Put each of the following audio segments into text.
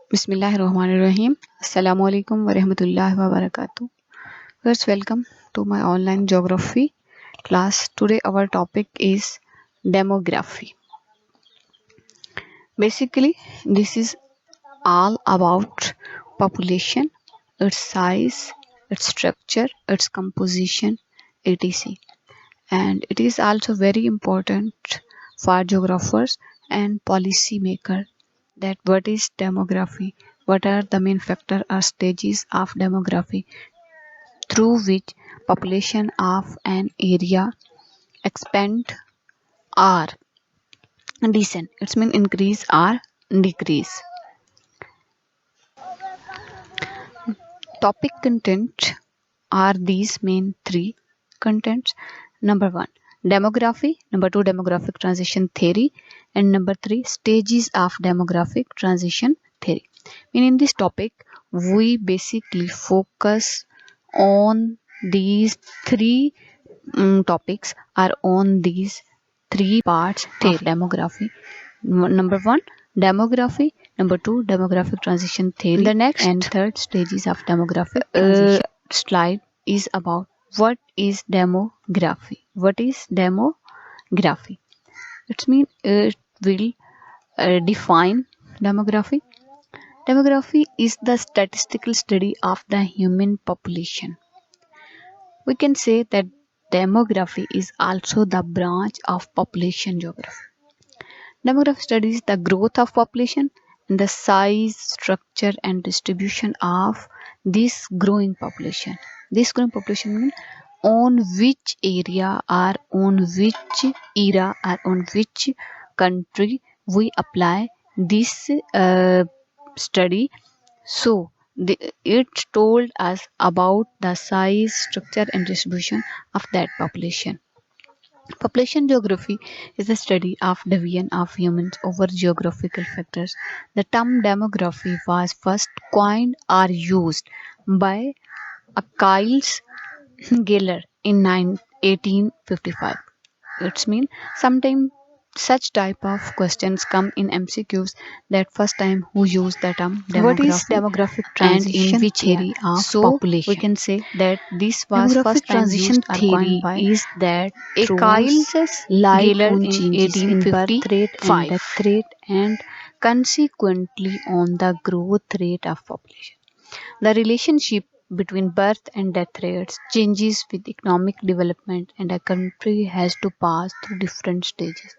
Bismillahirrahmanirrahim. Assalamualaikum warahmatullahi wabarakatuh. First, welcome to my online geography class. Today, our topic is demography. Basically, this is all about population, its size, its structure, its composition, etc. And it is also very important for geographers and policy makers that what is demography, what are the main factors or stages of demography through which population of an area expand or descend. It's mean increase or decrease. Topic content are these main three contents. Number one, demography. Number two, demographic transition theory. And number three, stages of demographic transition theory. In this topic, we basically focus on these three topics are on these three parts of demography. Number one, demography. Number two, demographic transition theory. The next and third stages of demographic transition slide is about what is demography. What is demography? It means it will define demography. Demography is the statistical study of the human population. We can say that demography is also the branch of population geography. Demography studies the growth of population and the size, structure, and distribution of this growing population. This growing population means on which area or on which era or on which country we apply this study. So it told us about the size, structure, and distribution of that population. Population geography is the study of division of humans over geographical factors. The term demography was first coined or used by Achilles Gaylor in 1855. It means sometimes such type of questions come in MCQs that first time who use the term demography. What is demographic transition and in which area of population? We can say that this was first transition theory by is that Achilles Gaylor in 1855 and death rate and consequently on the growth rate of population. The relationship between birth and death rates changes with economic development and a country has to pass through different stages.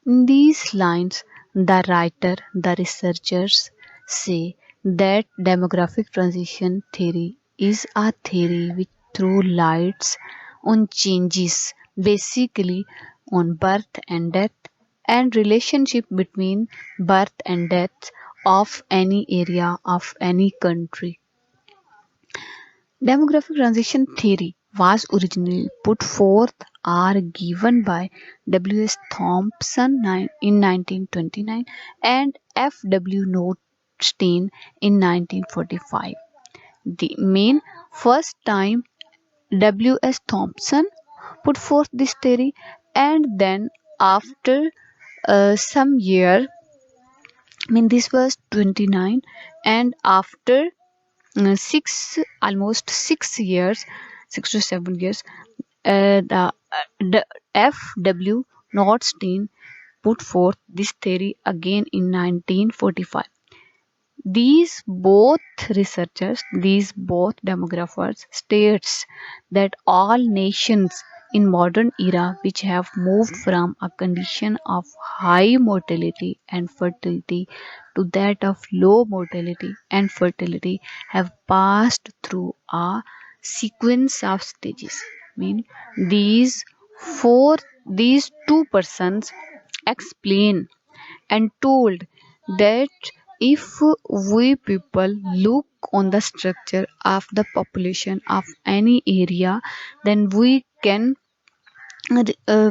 In these lines, the researchers say that demographic transition theory is a theory which throws lights on changes basically on birth and death and relationship between birth and death of any area of any country. Demographic transition theory was originally put forth or given by W. S. Thompson in 1929 and F. W. Nordstein in 1945. The main first time W. S. Thompson put forth this theory and then after some year, this was 29 and after almost 6 to 7 years, the F.W. Nordstein put forth this theory again in 1945. These both demographers states that all nations in modern era which have moved from a condition of high mortality and fertility to that of low mortality and fertility have passed through a sequence of stages. These two persons explain and told that if we people look on the structure of the population of any area, then we can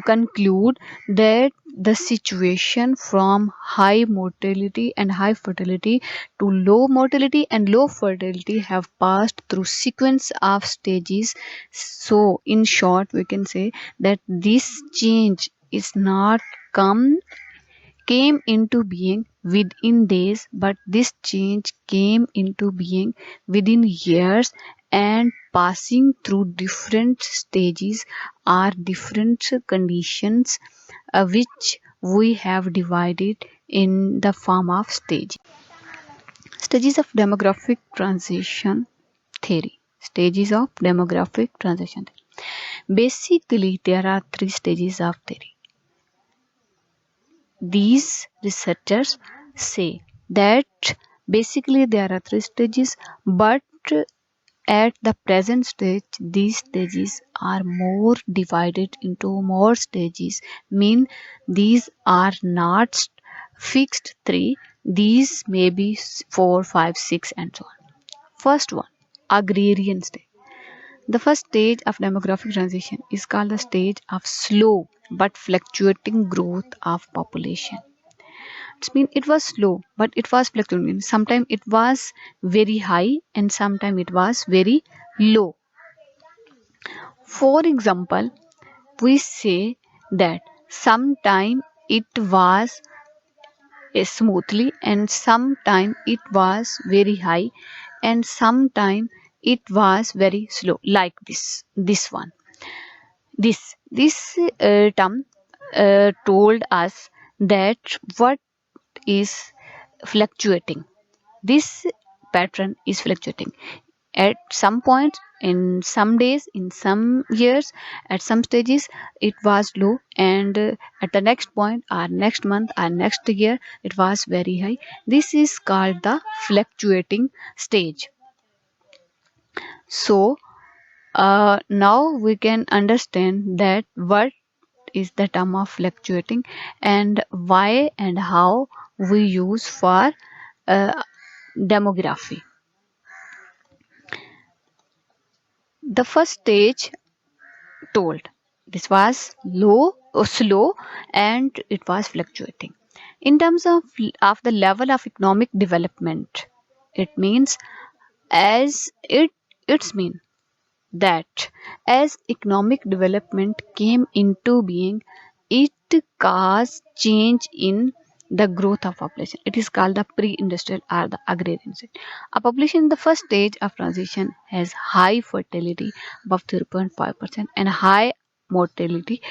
conclude that the situation from high mortality and high fertility to low mortality and low fertility have passed through sequence of stages. So in short we can say that this change is not come came into being within days, but this change came into being within years and passing through different stages or different conditions which we have divided in the form of stage. Stages of demographic transition theory. Stages of demographic transition theory. Basically, there are three stages of theory. These researchers say that basically there are three stages, but at the present stage these stages are more divided into more stages, mean these are not fixed three, these may be 4, 5, 6 and so on. First one, agrarian stage. The first stage of demographic transition is called the stage of slow but fluctuating growth of population. It means it was slow, but it was fluctuating. Sometimes it was very high and sometimes it was very low. For example, we say that sometime it was smoothly and sometime it was very high and sometime it was very slow, like this one. This term told us that what is fluctuating. This pattern is fluctuating. At some point, in some days, in some years, at some stages, it was low, and at the next point, or next month, or next year, it was very high. This is called the fluctuating stage. So, now we can understand that what is the term of fluctuating and why and how we use for demography. The first stage told this was low or slow and it was fluctuating. In terms of the level of economic development, it means as it's mean that as economic development came into being, it caused change in the growth of population. It is called the pre-industrial or the agrarian stage. A population in the first stage of transition has high fertility above 0.5% and high mortality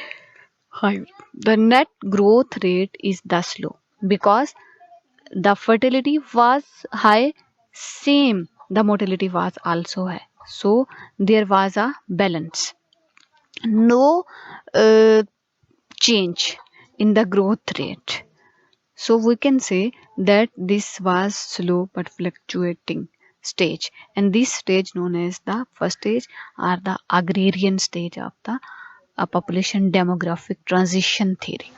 higher. The net growth rate is thus low because the fertility was high, same the mortality was also high. So there was a balance. No change in the growth rate. So we can say that this was slow but fluctuating stage, and this stage known as the first stage or the agrarian stage of the population demographic transition theory.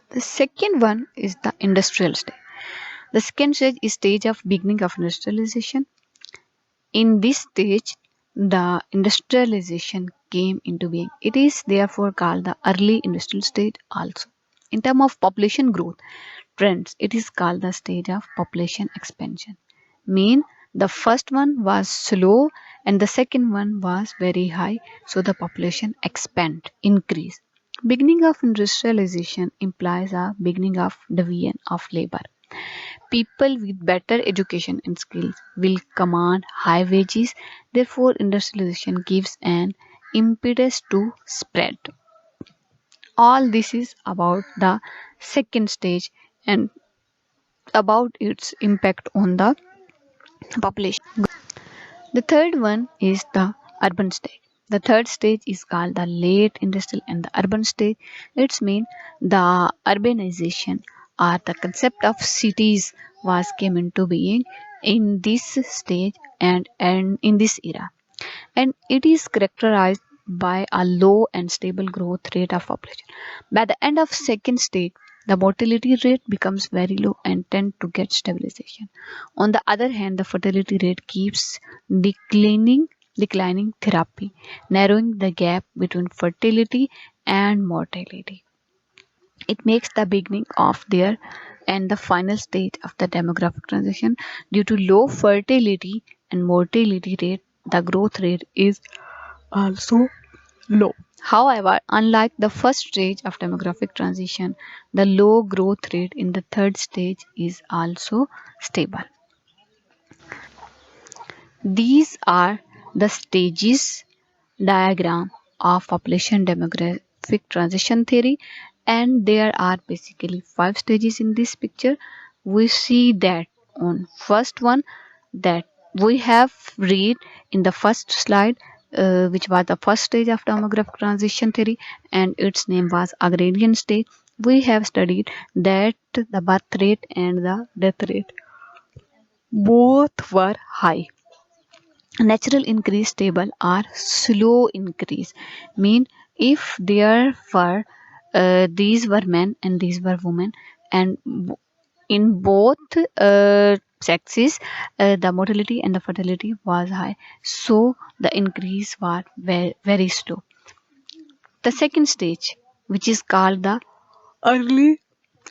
The second one is the industrial stage. The second stage is stage of beginning of industrialization. In this stage, the industrialization came into being. It is therefore called the early industrial stage also. In terms of population growth trends, it is called the stage of population expansion. Mean the first one was slow and the second one was very high, so the population expand, increase. Beginning of industrialization implies a beginning of division of labor. People with better education and skills will command high wages, therefore, industrialization gives an impetus to spread. All this is about the second stage and about its impact on the population. The third one is the urban stage. The third stage is called the late industrial and the urban stage. It's mean the urbanization or the concept of cities was came into being in this stage and in this era. And it is characterized by a low and stable growth rate of population. By the end of second stage, the mortality rate becomes very low and tend to get stabilization. On the other hand, the fertility rate keeps declining therapy, narrowing the gap between fertility and mortality. It makes the beginning of their and the final stage of the demographic transition. Due to low fertility and mortality rate, the growth rate is also low. However, unlike the first stage of demographic transition, the low growth rate in the third stage is also stable. These are the stages diagram of population demographic transition theory, and there are basically 5 stages in this picture. We see that on first one that we have read in the first slide, which was the first stage of demographic transition theory, and its name was agrarian stage. We have studied that the birth rate and the death rate both were high. Natural increase stable or slow increase mean if there were these were men and these were women, and in both sexes the mortality and the fertility was high, so the increase was very, very slow. The second stage, which is called the early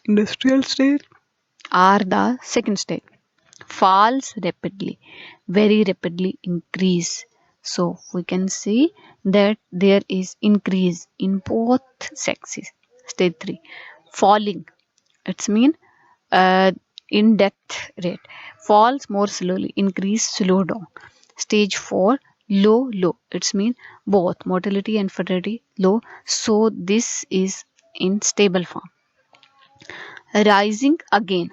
industrial stage or the second stage, falls rapidly, very rapidly increase. So we can see that there is increase in both sexes. Stage 3, falling. It's mean uh, in death rate falls more slowly, increase slow down. Stage 4, low. It's mean both mortality and fertility low. So this is in stable form. Rising again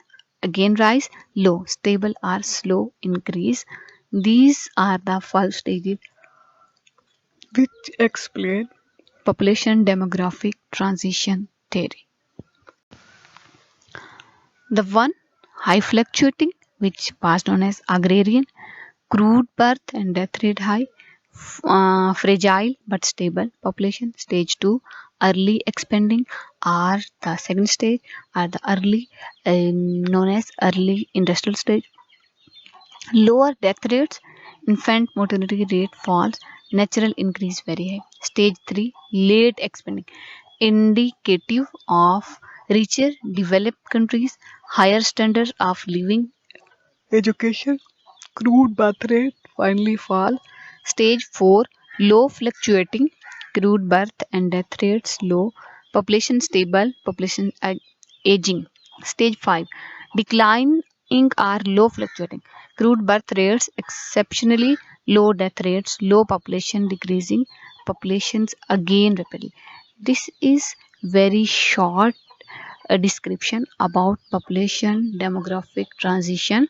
rise, low, stable or slow increase. These are the 5 stages which explain population demographic transition theory. The one, high fluctuating, which passed on as agrarian, crude birth and death rate high, fragile but stable population. Stage 2, early expanding, are the second stage, are the early known as early industrial stage. Lower death rates, infant mortality rate falls, natural increase very high. Stage 3, late expanding, indicative of richer developed countries, higher standards of living, education, crude birth rate finally fall. Stage 4, low fluctuating, crude birth and death rates low, population stable, population aging. Stage 5, declining or low fluctuating, crude birth rates exceptionally low, death rates low, population decreasing, populations again rapidly. This is very short description about population demographic transition.